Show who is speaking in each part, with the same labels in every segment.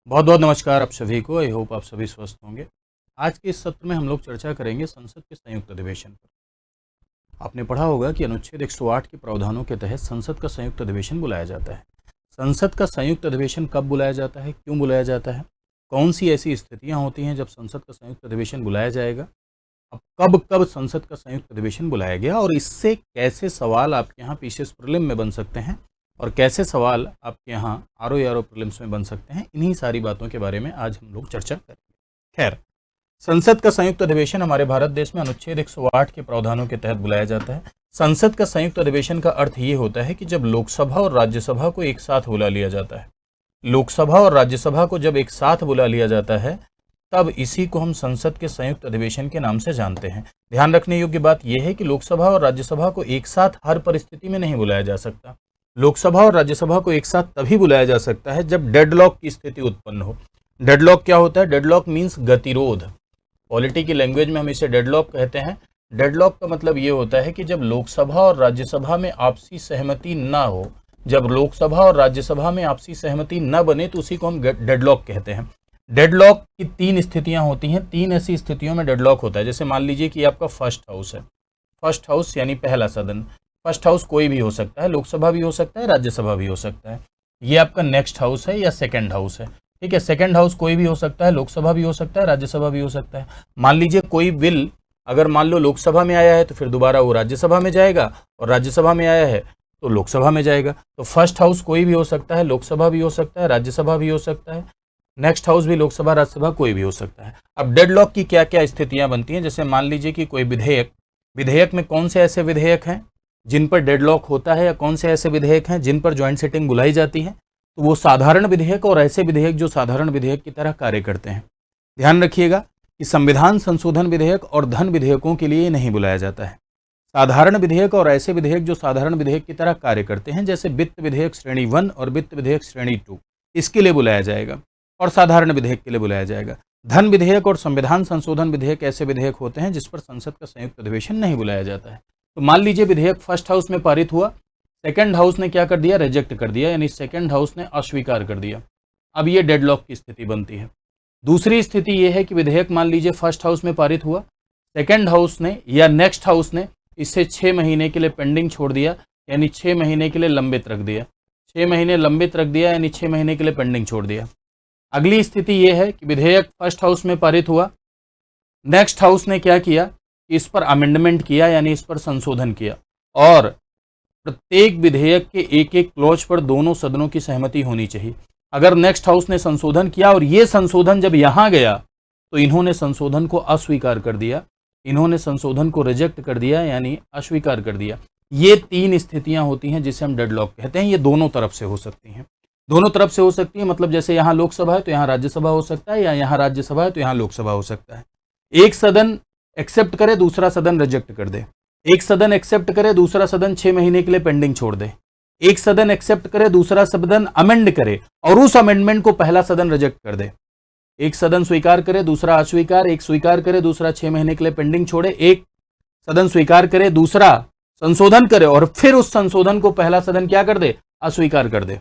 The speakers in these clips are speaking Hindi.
Speaker 1: बहुत बहुत नमस्कार आप सभी को। आई होप आप सभी स्वस्थ होंगे। आज के इस सत्र में हम लोग चर्चा करेंगे संसद के संयुक्त अधिवेशन पर। आपने पढ़ा होगा कि अनुच्छेद 108 के प्रावधानों के तहत संसद का संयुक्त अधिवेशन बुलाया जाता है। संसद का संयुक्त अधिवेशन कब बुलाया जाता है, क्यों बुलाया जाता है, कौन सी ऐसी स्थितियां होती हैं जब संसद का संयुक्त अधिवेशन बुलाया जाएगा, अब कब कब संसद का संयुक्त अधिवेशन बुलाया गया और इससे कैसे सवाल आपके यहाँ पीसीएस प्रीलिम में बन सकते हैं और कैसे सवाल आपके यहाँ आरओ या आरओ प्रीलिम्स में बन सकते हैं, इन्हीं सारी बातों के बारे में आज हम लोग चर्चा करेंगे। खैर, संसद का संयुक्त अधिवेशन हमारे भारत देश में अनुच्छेद 108 के प्रावधानों के तहत बुलाया जाता है। संसद का संयुक्त अधिवेशन का अर्थ ये होता है कि जब लोकसभा और राज्यसभा को एक साथ बुला लिया जाता है, लोकसभा और राज्यसभा को जब एक साथ बुला लिया जाता है तब इसी को हम संसद के संयुक्त अधिवेशन के नाम से जानते हैं। ध्यान रखने योग्य बात यह है कि लोकसभा और राज्यसभा को एक साथ हर परिस्थिति में नहीं बुलाया जा सकता। लोकसभा और राज्यसभा को एक साथ तभी बुलाया जा सकता है जब डेडलॉक की स्थिति उत्पन्न हो। डेडलॉक क्या होता है? डेडलॉक मीन्स गतिरोध। पॉलिटी की लैंग्वेज में हम इसे डेडलॉक कहते हैं। डेडलॉक का मतलब ये होता है कि जब लोकसभा और राज्यसभा में आपसी सहमति ना हो, जब लोकसभा और राज्यसभा में आपसी सहमति न बने तो उसी को हम डेडलॉक कहते हैं। डेडलॉक की तीन स्थितियां होती हैं। तीन ऐसी स्थितियों में डेडलॉक होता है। जैसे मान लीजिए कि आपका फर्स्ट हाउस है। फर्स्ट हाउस यानी पहला सदन। फर्स्ट हाउस कोई भी हो सकता है, लोकसभा भी हो सकता है, राज्यसभा भी हो सकता है। ये आपका नेक्स्ट हाउस है या सेकंड हाउस है। ठीक है, सेकंड हाउस कोई भी हो सकता है, लोकसभा भी हो सकता है, राज्यसभा भी हो सकता है। मान लीजिए कोई बिल अगर मान लो लोकसभा में आया है तो फिर दोबारा वो राज्यसभा में जाएगा, और राज्यसभा में आया है तो लोकसभा में जाएगा। तो फर्स्ट हाउस कोई भी हो सकता है, लोकसभा भी हो सकता है, राज्यसभा भी हो सकता है, नेक्स्ट हाउस भी लोकसभा राज्यसभा कोई भी हो सकता है। अब डेडलॉक की क्या क्या स्थितियां बनती हैं? जैसे मान लीजिए कि कोई विधेयक में कौन से ऐसे विधेयक हैं जिन पर डेडलॉक होता है, या कौन से ऐसे विधेयक हैं जिन पर ज्वाइंट सिटिंग बुलाई जाती है? तो वो साधारण विधेयक और ऐसे विधेयक जो साधारण विधेयक की तरह कार्य करते हैं। ध्यान रखिएगा कि संविधान संशोधन विधेयक और धन विधेयकों के लिए नहीं बुलाया जाता है। साधारण विधेयक और ऐसे विधेयक जो साधारण विधेयक की तरह कार्य करते हैं, जैसे वित्त विधेयक श्रेणी 1 और वित्त विधेयक श्रेणी 2, इसके लिए बुलाया जाएगा और साधारण विधेयक के लिए बुलाया जाएगा। धन विधेयक और संविधान संशोधन विधेयक ऐसे विधेयक होते हैं जिस पर संसद का संयुक्त अधिवेशन नहीं बुलाया जाता है। तो मान लीजिए विधेयक फर्स्ट हाउस में पारित हुआ, सेकंड हाउस ने क्या कर दिया? रिजेक्ट कर दिया, यानी सेकंड हाउस ने अस्वीकार कर दिया। अब ये डेडलॉक की स्थिति बनती है। दूसरी स्थिति ये है कि विधेयक मान लीजिए फर्स्ट हाउस में पारित हुआ, सेकंड हाउस ने या नेक्स्ट हाउस ने इसे 6 महीने के लिए पेंडिंग छोड़ दिया, यानी 6 महीने के लिए लंबित रख दिया। 6 महीने लंबित रख दिया यानी 6 महीने के लिए पेंडिंग छोड़ दिया। अगली स्थिति यह है कि विधेयक फर्स्ट हाउस में पारित हुआ, नेक्स्ट हाउस ने क्या किया? इस पर अमेंडमेंट किया, यानी इस पर संशोधन किया, और प्रत्येक विधेयक के एक एक क्लॉज पर दोनों सदनों की सहमति होनी चाहिए। अगर नेक्स्ट हाउस ने संशोधन किया और ये संशोधन जब यहां गया तो इन्होंने संशोधन को अस्वीकार कर दिया, इन्होंने संशोधन को रिजेक्ट कर दिया, यानी अस्वीकार कर दिया। ये तीन स्थितियां होती हैं जिसे हम डेडलॉक कहते हैं। ये दोनों तरफ से हो सकती हैं। दोनों तरफ से हो सकती है मतलब जैसे यहाँ लोकसभा है तो यहाँ राज्यसभा हो सकता है, या यहाँ राज्यसभा है तो यहाँ लोकसभा हो सकता है। एक सदन एक्सेप्ट करे, दूसरा सदन रिजेक्ट कर दे। एक सदन एक्सेप्ट करे, दूसरा सदन 6 महीने के लिए पेंडिंग छोड़ दे। एक सदन एक्सेप्ट करे, दूसरा सदन अमेंड करे और उस अमेंडमेंट को पहला सदन रिजेक्ट कर दे। एक सदन स्वीकार करे, दूसरा अस्वीकार। एक स्वीकार करे, दूसरा 6 महीने के लिए पेंडिंग छोड़े। एक सदन स्वीकार करे, दूसरा संशोधन करे और फिर उस संशोधन को पहला सदन क्या कर दे? अस्वीकार कर दे।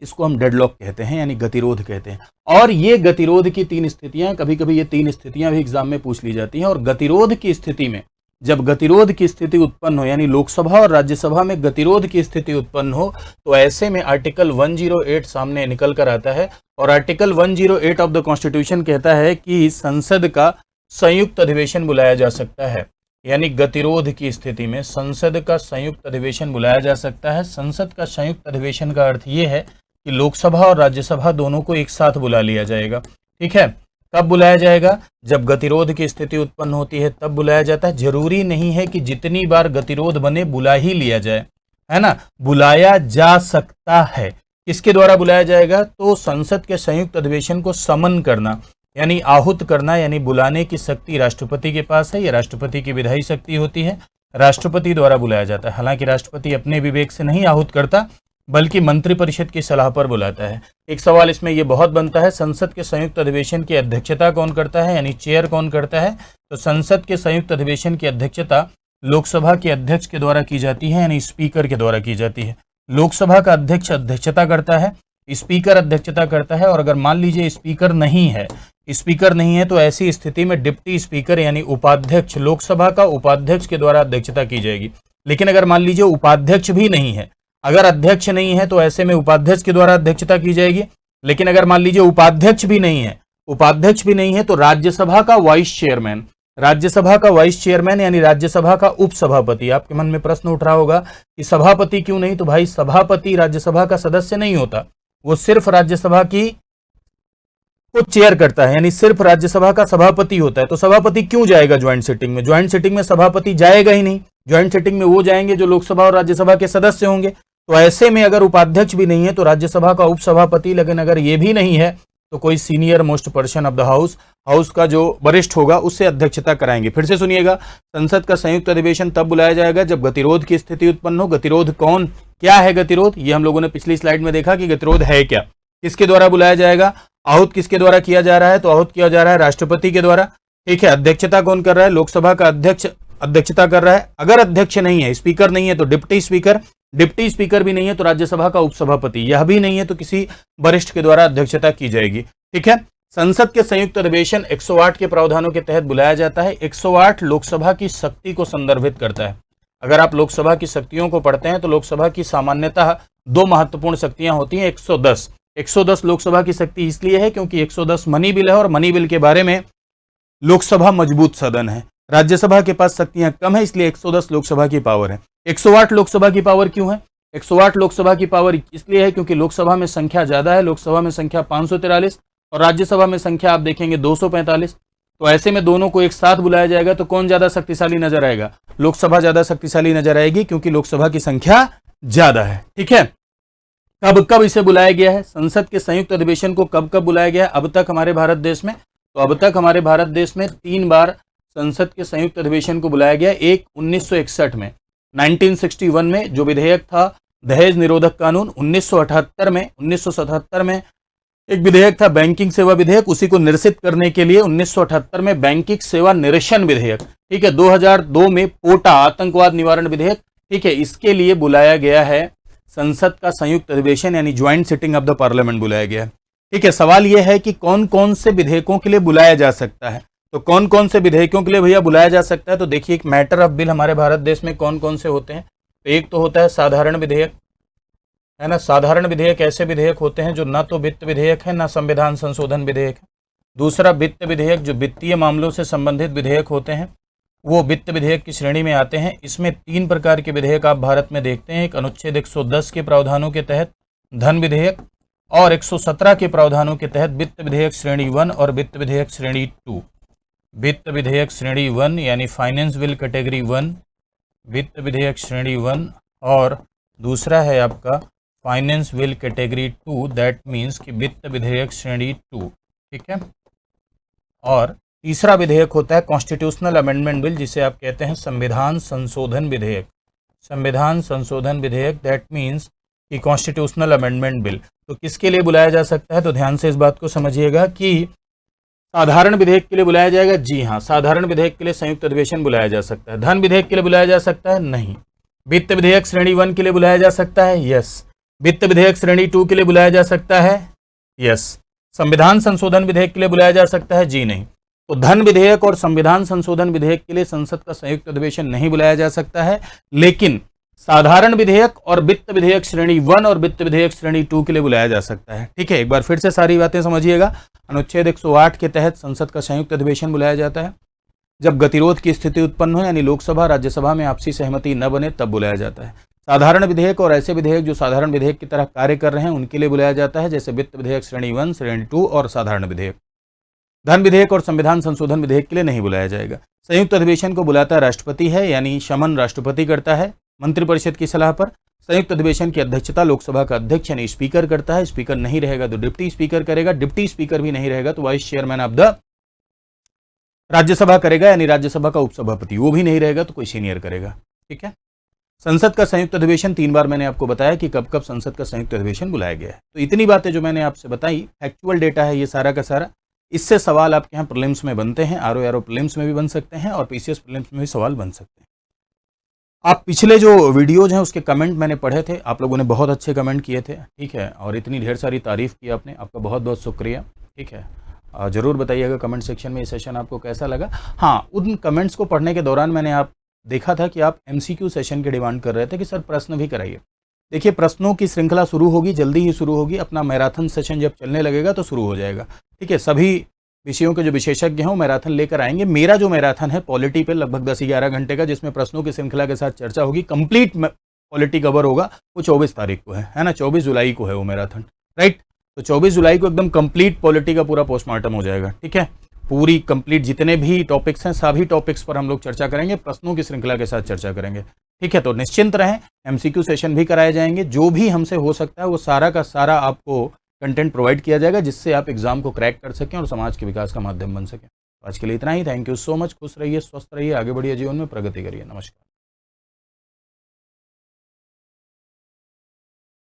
Speaker 1: इसको हम डेडलॉक कहते हैं, यानी गतिरोध कहते हैं। और ये गतिरोध की तीन स्थितियां, कभी कभी ये तीन स्थितियां भी एग्जाम में पूछ ली जाती हैं। और गतिरोध की स्थिति में, जब गतिरोध की स्थिति उत्पन्न हो, यानी लोकसभा और राज्यसभा में गतिरोध की स्थिति उत्पन्न हो, तो ऐसे में आर्टिकल 108 सामने निकल कर आता है। और आर्टिकल 108 ऑफ द कॉन्स्टिट्यूशन कहता है कि संसद का संयुक्त अधिवेशन बुलाया जा सकता है, यानी गतिरोध की स्थिति में संसद का संयुक्त अधिवेशन बुलाया जा सकता है। संसद का संयुक्त अधिवेशन का अर्थ ये है कि लोकसभा और राज्यसभा दोनों को एक साथ बुला लिया जाएगा। ठीक है, कब बुलाया जाएगा? जब गतिरोध की स्थिति उत्पन्न होती है तब बुलाया जाता है। जरूरी नहीं है कि जितनी बार गतिरोध बने बुला ही लिया जाए, है ना, बुलाया जा सकता है। किसके द्वारा बुलाया जाएगा? तो संसद के संयुक्त अधिवेशन को समन करना, यानी आहूत करना, यानी बुलाने की शक्ति राष्ट्रपति के पास है। यह राष्ट्रपति की विधायी शक्ति होती है, राष्ट्रपति द्वारा बुलाया जाता है। हालांकि राष्ट्रपति अपने विवेक से नहीं आहूत करता, बल्कि मंत्रिपरिषद की सलाह पर बुलाता है। एक सवाल इसमें यह बहुत बनता है, संसद के संयुक्त अधिवेशन की अध्यक्षता कौन करता है, यानी चेयर कौन करता है? तो संसद के संयुक्त अधिवेशन की अध्यक्षता लोकसभा के अध्यक्ष के द्वारा की जाती है, यानी स्पीकर के द्वारा की जाती है। लोकसभा का अध्यक्ष अध्यक्षता करता है स्पीकर अध्यक्षता करता है, और अगर मान लीजिए स्पीकर नहीं है तो ऐसी स्थिति में डिप्टी स्पीकर यानी उपाध्यक्ष, लोकसभा का उपाध्यक्ष के द्वारा अध्यक्षता की जाएगी। लेकिन अगर मान लीजिए उपाध्यक्ष भी नहीं है, अगर अध्यक्ष नहीं है तो ऐसे में उपाध्यक्ष के द्वारा अध्यक्षता की जाएगी। लेकिन अगर मान लीजिए उपाध्यक्ष भी नहीं है तो राज्यसभा का वाइस चेयरमैन यानी राज्यसभा का उपसभापति। आपके मन में प्रश्न उठ रहा होगा कि सभापति क्यों नहीं? तो भाई सभापति राज्यसभा का सदस्य नहीं होता, वो सिर्फ राज्यसभा की को चेयर करता है, यानी सिर्फ राज्यसभा का सभापति होता है। तो सभापति क्यों जाएगा ज्वाइंट सिटिंग में? ज्वाइंट सिटिंग में सभापति जाएगा ही नहीं। ज्वाइंट सिटिंग में वो जाएंगे जो लोकसभा और राज्यसभा के सदस्य होंगे। तो ऐसे में अगर उपाध्यक्ष भी नहीं है तो राज्यसभा का उपसभापति, लेकिन अगर ये भी नहीं है तो कोई senior most person of the house का जो वरिष्ठ होगा उससे अध्यक्षता कराएंगे। फिर से सुनिएगा, संसद का संयुक्त अधिवेशन तब बुलाया जाएगा जब गतिरोध की स्थिति उत्पन्न हो। गतिरोध क्या है गतिरोध? ये हम लोगों ने पिछली स्लाइड में देखा कि गतिरोध है क्या। किसके द्वारा बुलाया जाएगा? आहूत किसके द्वारा किया जा रहा है? तो आहूत किया जा रहा है राष्ट्रपति के द्वारा। ठीक है, अध्यक्षता कौन कर रहा है? लोकसभा का अध्यक्ष अध्यक्षता कर रहा है। अगर अध्यक्ष नहीं है, स्पीकर नहीं है तो डिप्टी स्पीकर भी नहीं है तो राज्यसभा का उपसभापति, यह भी नहीं है तो किसी वरिष्ठ के द्वारा अध्यक्षता की जाएगी। ठीक है, संसद के संयुक्त अधिवेशन 108 के प्रावधानों के तहत बुलाया जाता है। 108 लोकसभा की शक्ति को संदर्भित करता है। अगर आप लोकसभा की शक्तियों को पढ़ते हैं तो लोकसभा की सामान्यतः दो महत्वपूर्ण शक्तियां होती हैं। 110 लोकसभा की शक्ति इसलिए है क्योंकि 110 मनी बिल है और मनी बिल के बारे में लोकसभा मजबूत सदन है। राज्यसभा के पास शक्तियां कम है, इसलिए 110 लोकसभा की पावर है। 108 लोकसभा की पावर क्यों है? 108 लोकसभा की पावर इसलिए है क्योंकि लोकसभा में संख्या ज्यादा है। लोकसभा में संख्या 543 और राज्यसभा में संख्या आप देखेंगे 245। तो ऐसे में दोनों को एक साथ बुलाया जाएगा तो कौन ज्यादा शक्तिशाली नजर आएगा? लोकसभा ज्यादा शक्तिशाली नजर आएगी क्योंकि लोकसभा की संख्या ज्यादा है। ठीक है, कब इसे बुलाया गया है? संसद के संयुक्त अधिवेशन को कब बुलाया गया है अब तक हमारे भारत देश में? तो अब तक हमारे भारत देश में 3 बार संसद के संयुक्त अधिवेशन को बुलाया गया। एक 1961 में, 1961 में जो विधेयक था दहेज निरोधक कानून। 1977 में एक विधेयक था बैंकिंग सेवा विधेयक, उसी को निरसित करने के लिए 1978 में बैंकिंग सेवा निरसन विधेयक। ठीक है, 2002 में पोटा आतंकवाद निवारण विधेयक। ठीक है, इसके लिए बुलाया गया है संसद का संयुक्त अधिवेशन यानी joint sitting of the parliament बुलाया गया है। ठीक है, सवाल यह है कि कौन कौन से विधेयकों के लिए बुलाया जा सकता है। तो कौन कौन से विधेयकों के लिए भैया बुलाया जा सकता है? तो देखिए, एक मैटर ऑफ बिल हमारे भारत देश में कौन कौन से होते हैं। तो एक तो होता है साधारण विधेयक, है ना। साधारण विधेयक ऐसे विधेयक होते हैं जो ना तो वित्त विधेयक है ना संविधान संशोधन विधेयक है। दूसरा वित्त विधेयक, जो वित्तीय मामलों से संबंधित विधेयक होते हैं वो वित्त विधेयक की श्रेणी में आते हैं। इसमें 3 प्रकार के विधेयक आप भारत में देखते हैं। एक अनुच्छेद 110 के प्रावधानों के तहत धन विधेयक, और 117 के प्रावधानों के तहत वित्त विधेयक श्रेणी 1 और वित्त विधेयक श्रेणी 2। वित्त विधेयक श्रेणी 1 यानी फाइनेंस बिल कैटेगरी 1, वित्त विधेयक श्रेणी 1, और दूसरा है आपका finance bill category 2, that means कि वित्त विधेयक श्रेणी 2। ठीक है, और तीसरा विधेयक होता है कॉन्स्टिट्यूशनल अमेंडमेंट बिल, जिसे आप कहते हैं संविधान संशोधन विधेयक। संविधान संशोधन विधेयक, दैट मीन्स कि कॉन्स्टिट्यूशनल अमेंडमेंट बिल। तो किसके लिए बुलाया जा सकता है? तो ध्यान से इस बात को समझिएगा कि साधारण विधेयक के लिए बुलाया जाएगा। जी हाँ, साधारण विधेयक के लिए संयुक्त अधिवेशन बुलाया जा सकता है। धन विधेयक के लिए बुलाया जा सकता है? नहीं। वित्त विधेयक श्रेणी 1 के लिए बुलाया जा सकता है? यस। वित्त विधेयक श्रेणी 2 के लिए बुलाया जा सकता है? यस। संविधान संशोधन विधेयक के लिए बुलाया जा सकता है? जी नहीं। तो धन विधेयक और संविधान संशोधन विधेयक के लिए संसद का संयुक्त अधिवेशन नहीं बुलाया जा सकता है, लेकिन साधारण विधेयक और वित्त विधेयक श्रेणी 1 और वित्त विधेयक श्रेणी 2 के लिए बुलाया जा सकता है। ठीक है, एक बार फिर से सारी बातें समझिएगा। अनुच्छेद 108 के तहत संसद का संयुक्त अधिवेशन बुलाया जाता है जब गतिरोध की स्थिति उत्पन्न हो, यानी लोकसभा राज्यसभा में आपसी सहमति न बने, तब बुलाया जाता है। साधारण विधेयक और ऐसे विधेयक जो साधारण विधेयक की तरह कार्य कर रहे हैं उनके लिए बुलाया जाता है, जैसे वित्त विधेयक श्रेणी 1, श्रेणी 2 और साधारण विधेयक। धन विधेयक और संविधान संशोधन विधेयक के लिए नहीं बुलाया जाएगा। संयुक्त अधिवेशन को बुलाता राष्ट्रपति है, यानी शमन राष्ट्रपति करता है मंत्रिपरिषद की सलाह पर। संयुक्त अधिवेशन की अध्यक्षता लोकसभा का अध्यक्ष यानी स्पीकर करता है। स्पीकर नहीं रहेगा तो डिप्टी स्पीकर करेगा। डिप्टी स्पीकर भी नहीं रहेगा तो vice chairman of the Rajya Sabha करेगा, यानी राज्यसभा का उपसभापति। वो भी नहीं रहेगा तो कोई सीनियर करेगा। ठीक है, संसद का संयुक्त अधिवेशन 3 बार मैंने आपको बताया कि कब कब संसद का संयुक्त अधिवेशन बुलाया गया है। तो इतनी बातें जो मैंने आपसे बताई फैक्चुअल डेटा है ये सारा का सारा। इससे सवाल आपके यहाँ प्रीलिम्स में बनते हैं, आरओ प्रीलिम्स में भी बन सकते हैं और पीसीएस प्रीलिम्स में भी सवाल बन सकते हैं। आप पिछले जो वीडियोज हैं उसके कमेंट मैंने पढ़े थे, आप लोगों ने बहुत अच्छे कमेंट किए थे, ठीक है, और इतनी ढेर सारी तारीफ़ की आपने, आपका बहुत बहुत शुक्रिया, ठीक है। ज़रूर बताइएगा कमेंट सेक्शन में ये सेशन आपको कैसा लगा। हाँ, उन कमेंट्स को पढ़ने के दौरान मैंने आप देखा था कि आप MCQ सेशन की डिमांड कर रहे थे कि सर प्रश्न भी कराइए। देखिए, प्रश्नों की श्रृंखला शुरू होगी, जल्दी ही शुरू होगी, अपना मैराथन सेशन जब चलने लगेगा तो शुरू हो जाएगा, ठीक है। सभी विषयों के जो विशेषज्ञ हैं वो मैराथन लेकर आएंगे। मेरा जो मैराथन है पॉलिटी पे लगभग 10-11 घंटे का, जिसमें प्रश्नों की श्रृंखला के साथ चर्चा होगी, कंप्लीट पॉलिटी कवर होगा, वो 24 तारीख को है ना, 24 जुलाई को है वो मैराथन, राइट। तो 24 जुलाई को एकदम कंप्लीट पॉलिटी का पूरा पोस्टमार्टम हो जाएगा, ठीक है। पूरी कंप्लीट जितने भी टॉपिक्स हैं सभी टॉपिक्स पर हम लोग चर्चा करेंगे, प्रश्नों की श्रृंखला के साथ चर्चा करेंगे, ठीक है। तो निश्चिंत रहें, MCQ सेशन भी कराए जाएंगे, जो भी हमसे हो सकता है वो सारा का सारा आपको कंटेंट प्रोवाइड किया जाएगा, जिससे आप एग्जाम को क्रैक कर सकें और समाज के विकास का माध्यम बन सकें। आज के लिए इतना ही। Thank you so much. खुश रहिए, स्वस्थ रहिए, आगे बढ़िए, जीवन में प्रगति करिए। नमस्कार।